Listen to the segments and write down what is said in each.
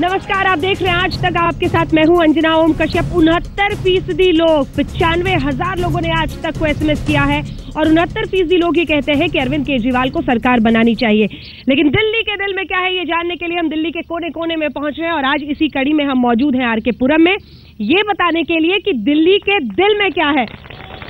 नमस्कार, आप देख रहे हैं आज तक। आपके साथ मैं हूं अंजना ओम कश्यप। 69% लोग, 95,000 लोगों ने आज तक को SMS किया है और 69% लोग ये कहते हैं कि अरविंद केजरीवाल को सरकार बनानी चाहिए। लेकिन दिल्ली के दिल में क्या है, ये जानने के लिए हम दिल्ली के कोने कोने में पहुंचे हैं और आज इसी कड़ी में हम मौजूद हैं आर के पुरम में, ये बताने के लिए कि दिल्ली के दिल में क्या है।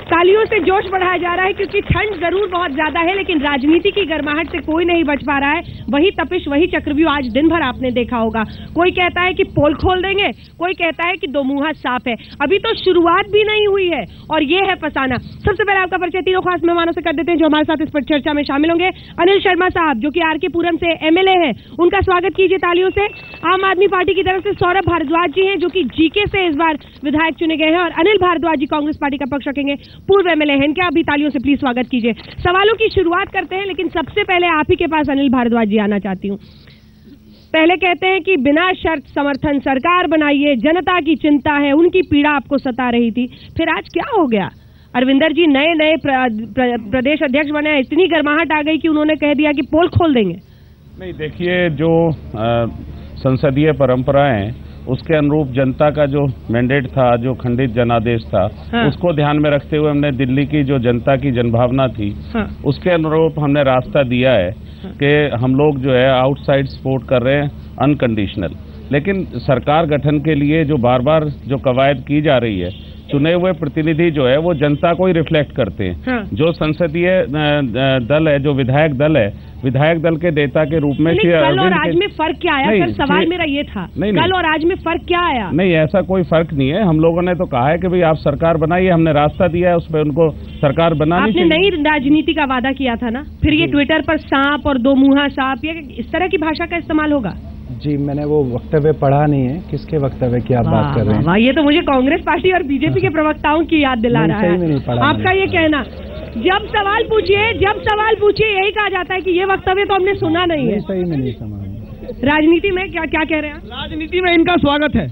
तालियों से जोश बढ़ाया जा रहा है क्योंकि ठंड जरूर बहुत ज्यादा है, लेकिन राजनीति की गर्माहट से कोई नहीं बच पा रहा है। वही तपिश, वही चक्रव्यूह आज दिन भर आपने देखा होगा। कोई कहता है कि पोल खोल देंगे, कोई कहता है कि दो मुंहा साफ है। अभी तो शुरुआत भी नहीं हुई है और ये है फसाना। सबसे पहले आपका परिचय तीनों खास मेहमानों से कर देते हैं जो हमारे साथ इस पर चर्चा में शामिल होंगे। अनिल शर्मा साहब जो कि आर के पुरम से MLA हैं, उनका स्वागत कीजिए तालियों से। आम आदमी पार्टी की तरफ से सौरभ भारद्वाज जी हैं जो कि जीके से इस बार विधायक चुने गए हैं, और अनिल भारद्वाज जी कांग्रेस पार्टी का पक्ष रखेंगे, पूर्व MLA हैं। क्या अभी तालियों से प्लीज स्वागत कीजिए। सवालों की शुरुआत करते हैं, लेकिन सबसे पहले आप ही के पास अनिल भारद्वाज जी आना चाहती हूँ। पहले कहते हैं कि बिना शर्त समर्थन सरकार बनाइए, जनता की चिंता है, उनकी पीड़ा आपको सता रही थी, फिर आज क्या हो गया? अरविंदर जी नए प्रदेश अध्यक्ष बने, इतनी गर्माहट आ गई कि उन्होंने कह दिया कि पोल खोल देंगे। नहीं, देखिए, जो संसदीय परंपराएं हैं उसके अनुरूप जनता का जो मैंडेट था, जो खंडित जनादेश था, हाँ। उसको ध्यान में रखते हुए हमने दिल्ली की जो जनता की जनभावना थी, हाँ। उसके अनुरूप हमने रास्ता दिया है, हाँ। कि हम लोग जो है आउटसाइड सपोर्ट कर रहे हैं अनकंडीशनल। लेकिन सरकार गठन के लिए जो बार बार जो कवायद की जा रही है, चुने हुए प्रतिनिधि जो है वो जनता को ही रिफ्लेक्ट करते हैं, हाँ। जो संसदीय दल है, जो विधायक दल है, विधायक दल के नेता के रूप में कल और आज में फर्क क्या आया? सर सवाल मेरा ये था, कल और आज में फर्क क्या आया? नहीं, ऐसा कोई फर्क नहीं है। हम लोगों ने तो कहा है कि भाई आप सरकार बनाइए, हमने रास्ता दिया है, उस पर उनको सरकार बनानी चाहिए। आपने नई राजनीति का वादा किया था ना, फिर ये ट्विटर पर सांप और दो मुंहा सांप, ये इस तरह की भाषा का इस्तेमाल होगा? जी, मैंने वो वक्तव्य पढ़ा नहीं है। किसके वक्तव्य की आप बात कर रहे हैं? ये तो मुझे कांग्रेस पार्टी और बीजेपी के प्रवक्ताओं की याद दिला रहा है। आपका ये कहना, जब सवाल पूछिए यही कहा जाता है कि ये वक्तव्य तो हमने सुना नहीं है। सही में नहीं समझ। राजनीति में क्या कह रहे हैं? राजनीति में इनका स्वागत है।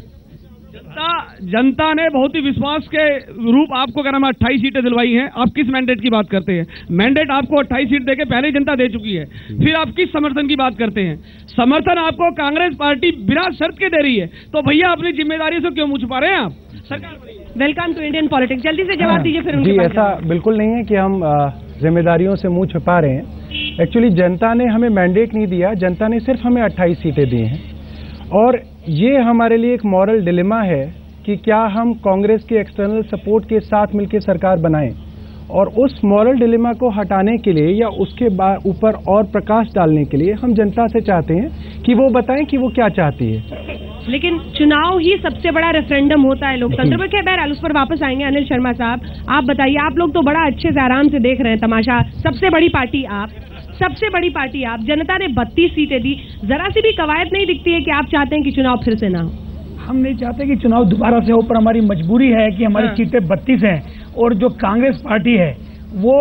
जनता ने बहुत ही विश्वास के रूप आपको क्या नाम 28 सीटें दिलवाई हैं। आप किस मैंडेट की बात करते हैं? मैंडेट आपको 28 सीट देके पहले ही जनता दे चुकी है, फिर आप किस समर्थन की बात करते हैं? समर्थन आपको कांग्रेस पार्टी बिना शर्त के दे रही है, तो भैया अपनी जिम्मेदारी से क्यों मुंह छुपा रहे हैं आप? सरकार वेलकम टू इंडियन पॉलिटिक्स। जल्दी से जवाब दीजिए फिर। जी, ऐसा बिल्कुल नहीं है कि हम जिम्मेदारियों से मुंह छुपा रहे हैं। एक्चुअली जनता ने हमें मैंडेट नहीं दिया, जनता ने सिर्फ हमें 28 सीटें दी हैं, और ये हमारे लिए एक मॉरल डिलेमा है कि क्या हम कांग्रेस के एक्सटर्नल सपोर्ट के साथ मिलकर सरकार बनाएं। और उस मॉरल डिलेमा को हटाने के लिए या उसके ऊपर और प्रकाश डालने के लिए हम जनता से चाहते हैं कि वो बताएं कि वो क्या चाहती है। लेकिन चुनाव ही सबसे बड़ा रेफरेंडम होता है लोकतंत्र में। खैर, बहरहाल उस पर वापस आएंगे। अनिल शर्मा साहब, आप बताइए, आप लोग तो बड़ा अच्छे से आराम से देख रहे हैं तमाशा। सबसे बड़ी पार्टी आप, जनता ने 32 सीटें दी, जरा सी भी कवायद नहीं दिखती है कि आप चाहते हैं कि चुनाव फिर से ना हो? हम नहीं चाहते कि चुनाव दोबारा से हो, पर हमारी मजबूरी है कि हमारी सीटें 32 हैं। और जो कांग्रेस पार्टी है वो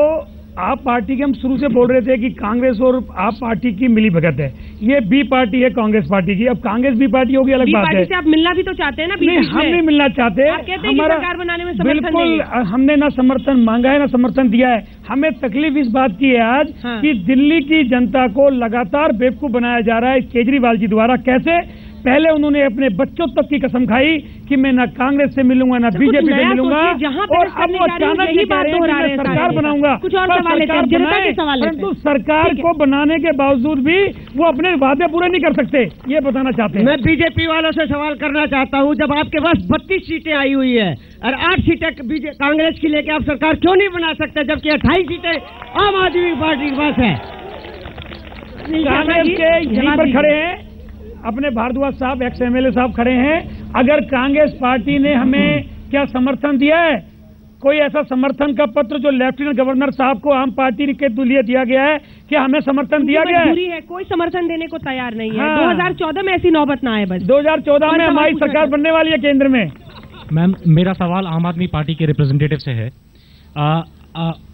आप पार्टी के, हम शुरू से बोल रहे थे कि कांग्रेस और आप पार्टी की मिली भगत है। ये बी पार्टी है कांग्रेस पार्टी की। अब कांग्रेस बी पार्टी होगी अलग बात है। से आप मिलना भी तो चाहते हैं ना? नहीं, हम नहीं मिलना चाहते। हमारा सरकार बनाने में बिल्कुल, हमने ना समर्थन मांगा है ना समर्थन दिया है। हमें तकलीफ इस बात की है आज कि दिल्ली की जनता को लगातार बेवकूफ बनाया जा रहा है केजरीवाल जी द्वारा। कैसे? पहले उन्होंने अपने बच्चों तक की कसम खाई कि मैं ना कांग्रेस से मिलूंगा ना बीजेपी से मिलूंगा, और अब अचानक ये कह रहे हैं कि मैं सरकार बनाऊंगा। परंतु सरकार को बनाने के बावजूद भी वो अपने वादे पूरे नहीं कर सकते, ये बताना चाहते हैं। मैं बीजेपी वालों से सवाल करना चाहता हूँ, जब आपके पास 32 सीटें आई हुई है और 8 सीटें कांग्रेस की लेके आप सरकार क्यों नहीं बना सकते, जबकि 28 सीटें आम आदमी पार्टी के पास है? कांग्रेस के यहीं पर खड़े हैं अपने भारद्वाज साहब, एक्स MLA साहब खड़े हैं। अगर कांग्रेस पार्टी ने हमें क्या समर्थन दिया है? कोई ऐसा समर्थन का पत्र जो लेफ्टिनेंट गवर्नर साहब को आम पार्टी के लिए दिया गया है कि हमें समर्थन दिया गया है? कोई समर्थन देने को तैयार नहीं है। 2014 में ऐसी नौबत ना आए। बस 2014 में हमारी सरकार बनने वाली है केंद्र में। मैम, मेरा सवाल आम आदमी पार्टी के रिप्रेजेंटेटिव से है।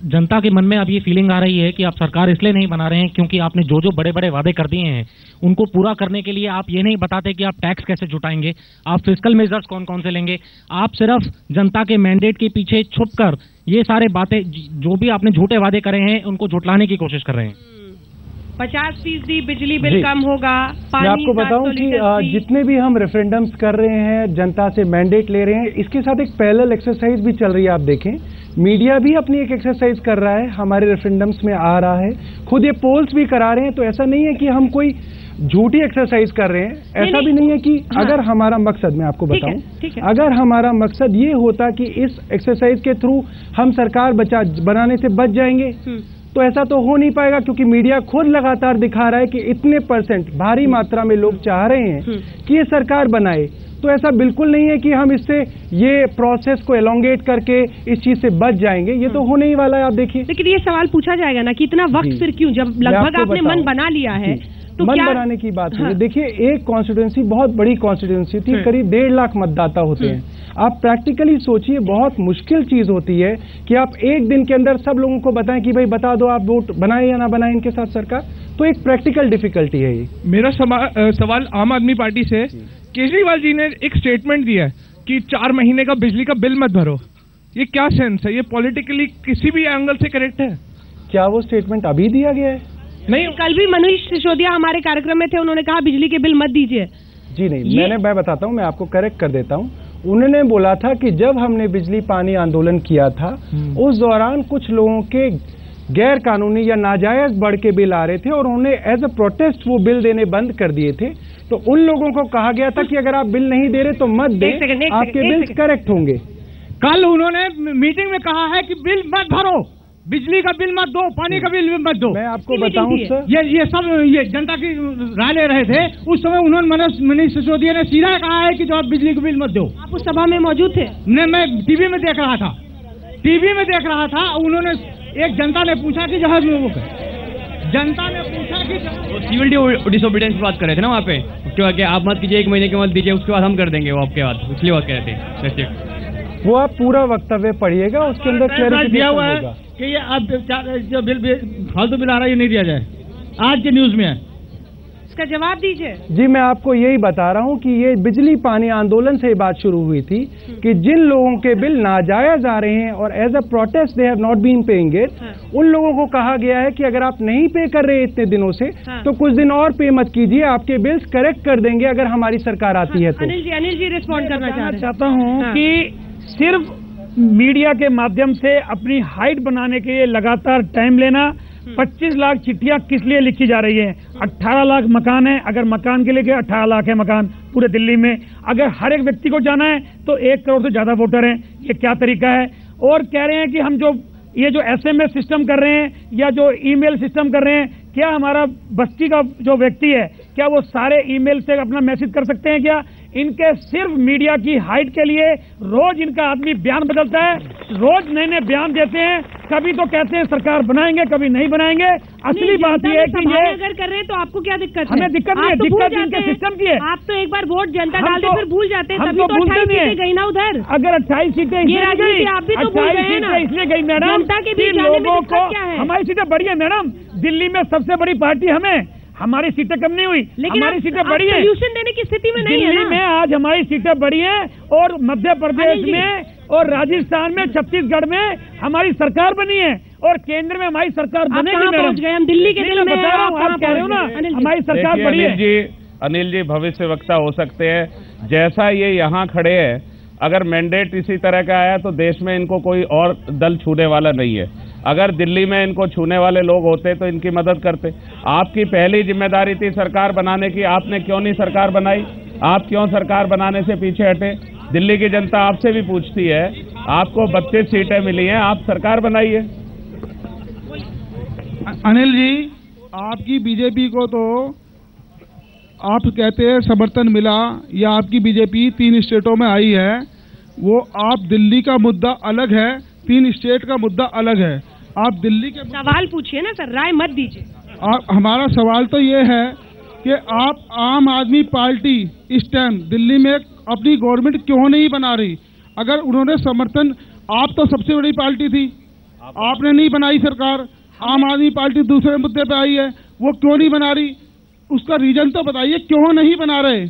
जनता के मन में अब ये फीलिंग आ रही है कि आप सरकार इसलिए नहीं बना रहे हैं क्योंकि आपने जो जो बड़े बड़े वादे कर दिए हैं उनको पूरा करने के लिए आप ये नहीं बताते कि आप टैक्स कैसे जुटाएंगे, आप फिस्कल मेजर्स कौन कौन से लेंगे। आप सिर्फ जनता के मैंडेट के पीछे छुपकर ये सारे बातें, जो भी आपने झूठे वादे करे हैं, उनको झुटलाने की कोशिश कर रहे हैं। 50% बिजली बिल कम होगा। मैं आपको बताऊं कि जितने भी हम रेफरेंडम्स कर रहे हैं, जनता से मैंडेट ले रहे हैं, इसके साथ एक पैरेलल एक्सरसाइज भी चल रही है। आप देखें, मीडिया भी अपनी एक एक्सरसाइज कर रहा है, हमारे रेफरेंडम्स में आ रहा है, खुद ये पोल्स भी करा रहे हैं। तो ऐसा नहीं है कि हम कोई झूठी एक्सरसाइज कर रहे हैं, ऐसा भी नहीं है कि अगर हमारा मकसद, मैं आपको बताऊं, अगर हमारा मकसद ये होता कि इस एक्सरसाइज के थ्रू हम सरकार बनाने से बच जाएंगे, तो ऐसा तो हो नहीं पाएगा, क्योंकि मीडिया खुद लगातार दिखा रहा है कि इतने % भारी मात्रा में लोग चाह रहे हैं कि ये सरकार बनाए। तो ऐसा बिल्कुल नहीं है कि हम इससे ये प्रोसेस को एलोंगेट करके इस चीज से बच जाएंगे, ये तो होने ही वाला है। आप देखिए, लेकिन ये सवाल पूछा जाएगा ना कि इतना वक्त फिर क्यों, जब लगभग आपने मन बना लिया है तो मन बनाने की बात है। देखिए, एक कॉन्स्टिट्यूंसी बहुत बड़ी कॉन्स्टिट्यूंसी थी, करीब 1.5 लाख मतदाता होते हैं। आप प्रैक्टिकली सोचिए, बहुत मुश्किल चीज होती है कि आप एक दिन के अंदर सब लोगों को बताएं कि भाई बता दो आप वोट बनाए या ना बनाए इनके साथ सरकार। तो एक प्रैक्टिकल डिफिकल्टी है ये। मेरा सवाल आम आदमी पार्टी से, केजरीवाल जी ने एक स्टेटमेंट दिया है कि 4 महीने का बिजली का बिल मत भरो। ये क्या सेंस है? ये पॉलिटिकली किसी भी एंगल से करेक्ट है क्या? वो स्टेटमेंट अभी दिया गया है? नहीं, कल भी मनीष सिसोदिया हमारे कार्यक्रम में थे, उन्होंने कहा बिजली के बिल मत दीजिए। जी नहीं, मैं बताता हूँ, मैं आपको करेक्ट कर देता हूँ। उन्होंने बोला था कि जब हमने बिजली पानी आंदोलन किया था, उस दौरान कुछ लोगों के गैर कानूनी या नाजायज बढ़ के बिल आ रहे थे और उन्होंने एज अ प्रोटेस्ट वो बिल देने बंद कर दिए थे। तो उन लोगों को कहा गया था कि अगर आप बिल नहीं दे रहे तो मत दें, आपके बिल करेक्ट होंगे। कल उन्होंने मीटिंग में कहा है कि बिल मत भरो, बिजली का बिल मत दो, पानी का बिल मत दो। मैं आपको बताऊं सर, ये सब ये जनता की राय ले रहे थे। उस समय उन्होंने मनीष सिसोदिया ने सीधा कहा है कि जो आप बिजली का बिल मत दो। आप उस सभा में मौजूद थे? मैं टीवी में देख रहा था, उन्होंने एक जनता ने पूछा कि जहाज लोगों का, जनता ने पूछा कि सिविल डिसोबीडियंस की बात कर रहे थे ना वहाँ पे, क्योंकि आप मत कीजिए, 1 महीने के मत दीजिए, उसके बाद हम कर देंगे वो आपके बाद, इसलिए बात कह रहे थे। वो आप पूरा वक्तव्य पढ़िएगा, उसके अंदर क्लैरिफिकेशन दिया हुआ है कि ये अब जो बिल फालतू बिल आ रहा है ये नहीं दिया जाए, आज के न्यूज में है। इसका जवाब दीजिए। जी, मैं आपको यही बता रहा हूँ कि ये बिजली पानी आंदोलन से बात शुरू हुई थी कि जिन लोगों के बिल नाजायज आ रहे हैं और as a protest they have not been paying it, उन लोगों को कहा गया है कि अगर आप नहीं पे कर रहे इतने दिनों से तो कुछ दिन और पे मत कीजिए, आपके बिल्स करेक्ट कर देंगे अगर हमारी सरकार आती है तो। अनिल जी रिस्पॉन्ड करना चाहता हूँ कि सिर्फ मीडिया के माध्यम से अपनी हाइट बनाने के लिए लगातार टाइम लेना। 25 लाख चिट्ठियां किस लिए लिखी जा रही है? 18 लाख मकान है, अगर मकान के लिए 18 लाख है मकान पूरे दिल्ली में, अगर हर एक व्यक्ति को जाना है तो 1 करोड़ से ज्यादा वोटर हैं। ये क्या तरीका है? और कह रहे हैं कि हम जो ये जो SMS सिस्टम कर रहे हैं या जो ईमेल सिस्टम कर रहे हैं, क्या हमारा बस्ती का जो व्यक्ति है क्या वो सारे ईमेल से अपना मैसेज कर सकते हैं क्या? इनके सिर्फ मीडिया की हाइट के लिए रोज इनका आदमी बयान बदलता है, रोज नए नए बयान देते हैं, कभी तो कहते हैं सरकार बनाएंगे, कभी नहीं बनाएंगे। असली बात यह है कि ये अगर कर रहे हैं तो आपको क्या दिक्कत है? हमें दिक्कत नहीं है, दिक्कत इनके सिस्टम की है। आप तो एक बार वोट जनता डाल दे फिर भूल जाते हैं, तभी तो 28 सीटें गई ना उधर। अगर 28 सीटें इसलिए गई, आप भी तो भूल गए ना, इसलिए गई मैडम, जनता के बीच जाने में दिक्कत क्या है? हमारी सीटें बढ़ी है मैडम, दिल्ली में सबसे बड़ी पार्टी हमें, हमारी सीटें कम नहीं हुई, लेकिन हमारी सीटें बढ़ी है। सोल्यूशन देने की स्थिति में नहीं है दिल्ली में आज हमारी सीटें बढ़ी हैं और मध्य प्रदेश में और राजस्थान में, छत्तीसगढ़ में हमारी सरकार बनी है और केंद्र में हमारी सरकार बनेगी। हम दिल्ली के दिल में बता रहा हूँ, आप कह रहे हो ना हमारी सरकार बड़ी है। अनिल जी भविष्य वक्ता हो सकते हैं, जैसा ये यहाँ खड़े हैं, अगर मैंडेट इसी तरह का आया तो देश में इनको कोई और दल छूने वाला नहीं है। अगर दिल्ली में इनको छूने वाले लोग होते तो इनकी मदद करते। आपकी पहली जिम्मेदारी थी सरकार बनाने की, आपने क्यों नहीं सरकार बनाई? आप क्यों सरकार बनाने से पीछे हटे? दिल्ली की जनता आपसे भी पूछती है, आपको 32 सीटें मिली हैं, आप सरकार बनाइए। अनिल जी, आपकी बीजेपी को तो आप कहते हैं समर्थन मिला या आपकी बीजेपी 3 स्टेटों में आई है, वो आप दिल्ली का मुद्दा अलग है, 3 स्टेट का मुद्दा अलग है। आप दिल्ली के सवाल पूछिए ना सर, राय मत दीजिए। हमारा सवाल तो ये है कि आप आम आदमी पार्टी इस टाइम दिल्ली में अपनी गवर्नमेंट क्यों नहीं बना रही? अगर उन्होंने समर्थन, आप तो सबसे बड़ी पार्टी थी, आपने नहीं बनाई सरकार, आम आदमी पार्टी दूसरे मुद्दे पे आई है, वो क्यों नहीं बना रही? उसका रीजन तो बताइए, क्यों नहीं बना रहे?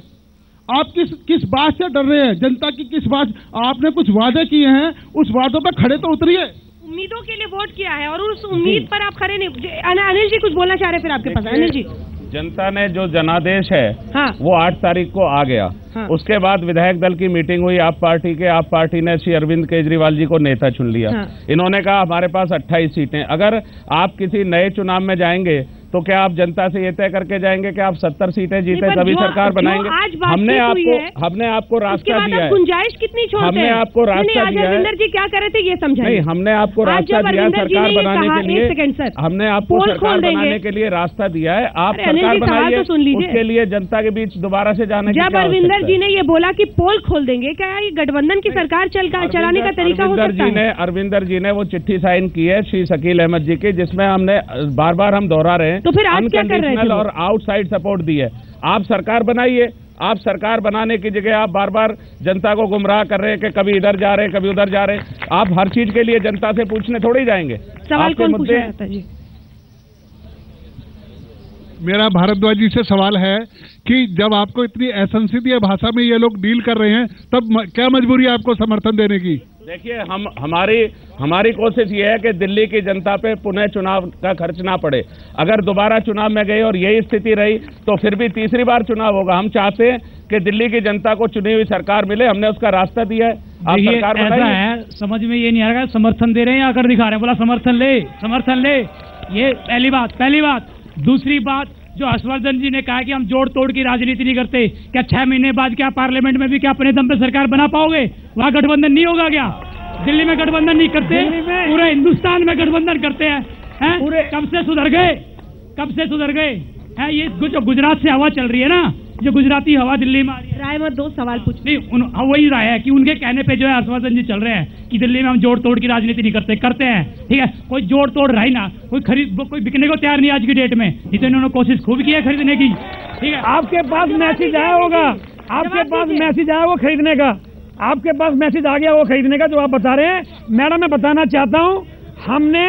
आप किस बात से डर रहे हैं? जनता की किस बात? आपने कुछ वादे किए हैं, उस वादों पे खड़े तो उतरिए। उम्मीदों के लिए वोट किया है और उस उम्मीद पर आप खड़े नहीं। अनिल जी कुछ बोलना चाह रहे हैं फिर आपके पास। अनिल जी, जनता ने जो जनादेश है हाँ। वो 8 तारीख को आ गया। हाँ। उसके बाद विधायक दल की मीटिंग हुई आप पार्टी के। आप पार्टी ने श्री अरविंद केजरीवाल जी को नेता चुन लिया। हाँ। इन्होंने कहा हमारे पास 28 सीटें। अगर आप किसी नए चुनाव में जाएंगे तो क्या आप जनता से ये तय करके जाएंगे कि आप 70 सीटें जीते तभी सरकार बनाएंगे? हमने आपको रास्ता दिया है। गुंजाइश कितनी छोड़ते हैं? हमने आपको रास्ता दिया है। अरविंदर जी क्या कर रहे थे ये समझाइए। नहीं, हमने आपको रास्ता दिया है सरकार बनाने के लिए। हमने आपको सरकार बनाने के लिए रास्ता दिया है। आप सरकार बनाइए, उसके लिए जनता के बीच दोबारा से जाने की। जब अरविंदर जी ने ये बोला कि पोल खोल देंगे, क्या ये गठबंधन की सरकार चलाने का तरीका हो सकता है? अरविंदर जी ने वो चिट्ठी साइन की है श्री शकील अहमद जी की, जिसमें हमने बार बार हम दोहरा रहे हैं तो फिर आप क्या कर रहे थे? और आउटसाइड सपोर्ट दी है। आप सरकार बनाइए। आप सरकार बनाने की जगह आप बार बार जनता को गुमराह कर रहे हैं कि कभी इधर जा रहे हैं कभी उधर जा रहे हैं। आप हर चीज के लिए जनता से पूछने थोड़ी जाएंगे। सवाल कौन पूछ रहा था जी? मेरा भारद्वाज जी से सवाल है कि जब आपको इतनी असंसदीय भाषा में ये लोग डील कर रहे हैं तब क्या मजबूरी है आपको समर्थन देने की? देखिए, हमारी कोशिश ये है कि दिल्ली की जनता पे पुनः चुनाव का खर्च ना पड़े। अगर दोबारा चुनाव में गए और यही स्थिति रही तो फिर भी तीसरी बार चुनाव होगा। हम चाहते हैं कि दिल्ली की जनता को चुनी हुई सरकार मिले। हमने उसका रास्ता दिया है। आप सरकार बनाइए। है, समझ में ये नहीं आ रहा समर्थन दे रहे हैं या कर दिखा रहे हैं। बोला समर्थन ले। ये पहली बात। दूसरी बात, जो हर्षवर्धन जी ने कहा कि हम जोड़ तोड़ की राजनीति नहीं करते, क्या 6 महीने बाद क्या पार्लियामेंट में भी क्या अपने दम पे सरकार बना पाओगे? वहाँ गठबंधन नहीं होगा क्या? दिल्ली में गठबंधन नहीं करते, पूरे हिंदुस्तान में गठबंधन करते हैं। पूरे कब से सुधर गए हैं? ये जो गुजरात से हवा चल रही है ना, जो गुजराती हवा दिल्ली में आ रही है। राय मत दो, सवाल पूछ। नहीं, वही राय है कि उनके कहने पे जो है हर्षवर्धन जी चल रहे हैं कि दिल्ली में हम जोड़ तोड़ की राजनीति नहीं करते हैं। ठीक है, कोई जोड़ तोड़ रहा ही ना, कोई बिकने को तैयार नहीं आज की डेट में। नहीं तो इन्होंने कोशिश खूब की है खरीदने की। ठीक है, आपके पास मैसेज आया होगा, वो खरीदने का। आपके पास मैसेज आ गया वो खरीदने का जो आप बता रहे हैं। मैडम, मैं बताना चाहता हूँ, हमने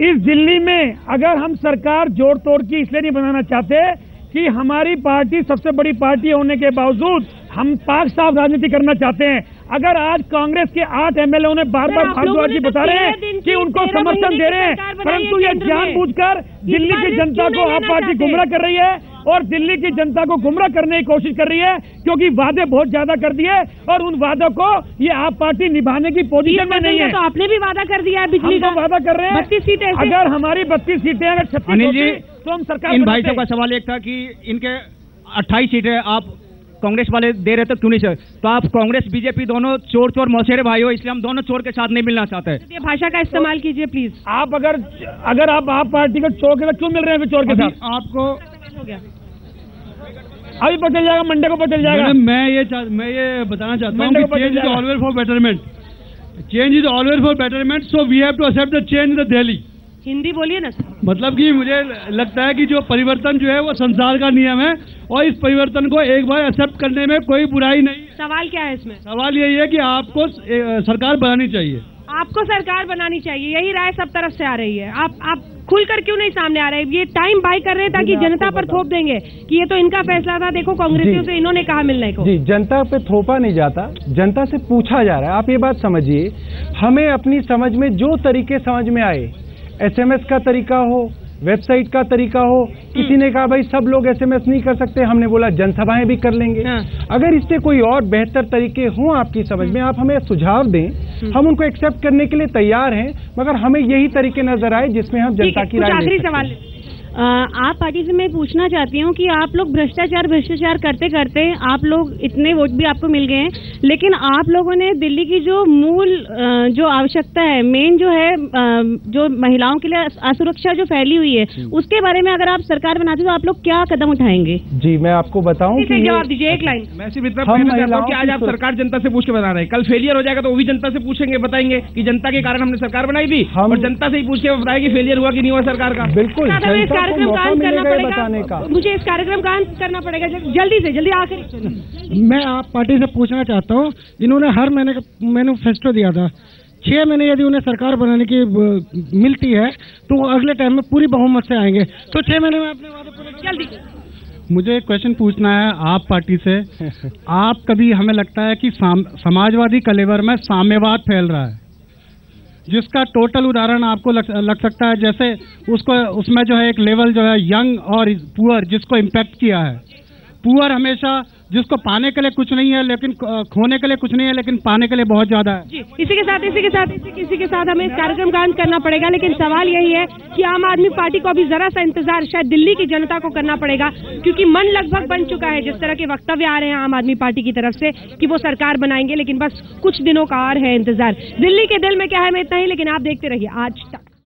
इस दिल्ली में अगर हम सरकार जोड़ तोड़ की इसलिए नहीं बनाना चाहते कि हमारी पार्टी सबसे बड़ी पार्टी होने के बावजूद हम पाक साफ राजनीति करना चाहते हैं। अगर आज कांग्रेस के 8 एमएलए ने बार भारद्वाज जी बता रहे हैं कि उनको समर्थन दे रहे हैं, परंतु ये जानबूझकर दिल्ली की जनता को आप पार्टी गुमराह कर रही है और दिल्ली की जनता को गुमराह करने की कोशिश कर रही है, क्योंकि वादे बहुत ज्यादा कर दिए और उन वादों को ये आप पार्टी निभाने की पोजीशन में नहीं है। तो आपने भी वादा कर दिया है बिजली का। वादा कर रहे हैं 32 सीटें। अगर हमारी 32 सीटें अगर 36 होती तो हम सरकार। इन भाई साहब का सवाल एक था कि इनके 28 सीटें आप कांग्रेस वाले दे रहे थे, क्यों नहीं सर? तो आप कांग्रेस बीजेपी दोनों चोर मौसेरे भाई हो, इसलिए हम दोनों चोर के साथ नहीं मिलना चाहते। ये भाषा का इस्तेमाल कीजिए प्लीज। आप अगर आप पार्टी के चोर के साथ क्यों मिल रहे हैं चोर के साथ? आपको हो गया, अभी पता चल जाएगा, मंडे को पता चल जाएगा। मैं ये बताना चाहता हूँ कि change is always for betterment. Change is always for betterment, so we have to accept the change in the Delhi. Hindi बोलिए ना। मतलब कि मुझे लगता है कि जो परिवर्तन जो है वो संसार का नियम है और इस परिवर्तन को एक बार एक्सेप्ट करने में कोई बुराई नहीं। सवाल क्या है इसमें? सवाल यही है कि आपको सरकार बनानी चाहिए। आपको सरकार बनानी चाहिए, यही राय सब तरफ से आ रही है। आप खुलकर क्यों नहीं सामने आ रहे? ये टाइम बाय कर रहे हैं ताकि जनता पर थोप देंगे कि ये तो इनका फैसला था, देखो कांग्रेसियों से इन्होंने कहा मिलने को। जी, जनता पे थोपा नहीं जाता, जनता से पूछा जा रहा है। आप ये बात समझिए, हमें अपनी समझ में जो तरीके समझ में आए, SMS का तरीका हो, वेबसाइट का तरीका हो, किसी ने कहा भाई सब लोग SMS नहीं कर सकते, हमने बोला जनसभाएं भी कर लेंगे। अगर इससे कोई और बेहतर तरीके हों आपकी समझ में, आप हमें सुझाव दें, हम उनको एक्सेप्ट करने के लिए तैयार हैं, मगर हमें यही तरीके नजर आए जिसमें हम जनता की राय। आखिरी सवाल आप पार्टी से मैं पूछना चाहती हूँ कि आप लोग भ्रष्टाचार करते करते आप लोग इतने वोट भी आपको मिल गए हैं, लेकिन आप लोगों ने दिल्ली की जो मूल जो आवश्यकता है, मेन जो है, जो महिलाओं के लिए असुरक्षा जो फैली हुई है, उसके बारे में अगर आप सरकार बनाते तो आप लोग क्या कदम उठाएंगे? जी, मैं आपको बताऊं कि जवाब दीजिए एक लाइन। मैं सिर्फ इतना कहना चाहता हूं कि आज आप सरकार जनता से पूछ के बना रहे हैं, कल फेलियर हो जाएगा तो वो भी जनता से पूछेंगे, बताएंगे कि जनता के कारण हमने सरकार बनाई थी, और जनता से ही पूछ के बताएगी फेलियर हुआ कि नहीं हुआ सरकार का। बिल्कुल, कार्यक्रम करना पड़ेगा, मुझे इस कार्यक्रम का करना पड़ेगा जल्दी से जल्दी। आखिर मैं आप पार्टी से पूछना चाहता हूँ, इन्होंने हर महीने का मैनिफेस्टो दिया था, 6 महीने यदि उन्हें सरकार बनाने की मिलती है तो अगले टाइम में पूरी बहुमत से आएंगे, तो 6 महीने में अपने वादे पूरे जल्दी। मुझे एक क्वेश्चन पूछना है आप पार्टी से। आप कभी, हमें लगता है कि समाजवादी कलेवर में साम्यवाद फैल रहा है, जिसका टोटल उदाहरण आपको लग सकता है, जैसे उसमें जो है एक लेवल जो है यंग और पुअर जिसको इम्पैक्ट किया है। पुअर हमेशा जिसको पाने के लिए कुछ नहीं है लेकिन खोने के लिए कुछ नहीं है लेकिन पाने के लिए बहुत ज्यादा है। जी, इसी के साथ हमें इस कार्यक्रम का अंत करना पड़ेगा, लेकिन सवाल यही है कि आम आदमी पार्टी को अभी जरा सा इंतजार शायद दिल्ली की जनता को करना पड़ेगा, क्योंकि मन लगभग बन चुका है। जिस तरह के वक्तव्य आ रहे हैं आम आदमी पार्टी की तरफ से कि वो सरकार बनाएंगे, लेकिन बस कुछ दिनों का और है इंतजार। दिल्ली के दिल में क्या है, मैं इतना ही, लेकिन आप देखते रहिए आज तक।